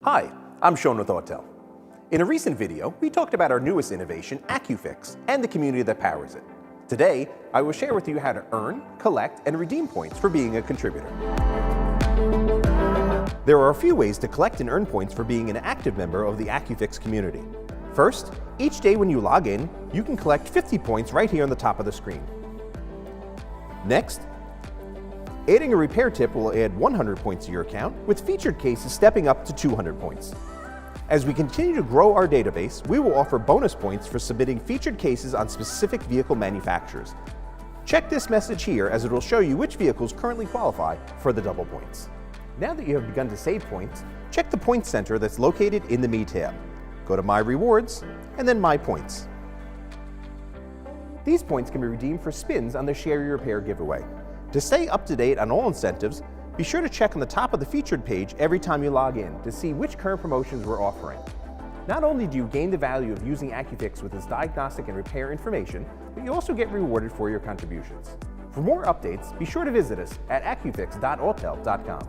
Hi, I'm Sean with Autel. In a recent video, we talked about our newest innovation, AccuFix, and the community that powers it. Today, I will share with you how to earn, collect, and redeem points for being a contributor. There are a few ways to collect and earn points for being an active member of the AccuFix community. First, each day when you log in, you can collect 50 points right here on the top of the screen. Next, adding a repair tip will add 100 points to your account, with featured cases stepping up to 200 points. As we continue to grow our database, we will offer bonus points for submitting featured cases on specific vehicle manufacturers. Check this message here as it will show you which vehicles currently qualify for the double points. Now that you have begun to save points, check the Points Center that's located in the Me tab. Go to My Rewards and then My Points. These points can be redeemed for spins on the Share Your Repair giveaway. To stay up to date on all incentives, be sure to check on the top of the featured page every time you log in to see which current promotions we're offering. Not only do you gain the value of using AccuFix with its diagnostic and repair information, but you also get rewarded for your contributions. For more updates, be sure to visit us at accufix.autel.com.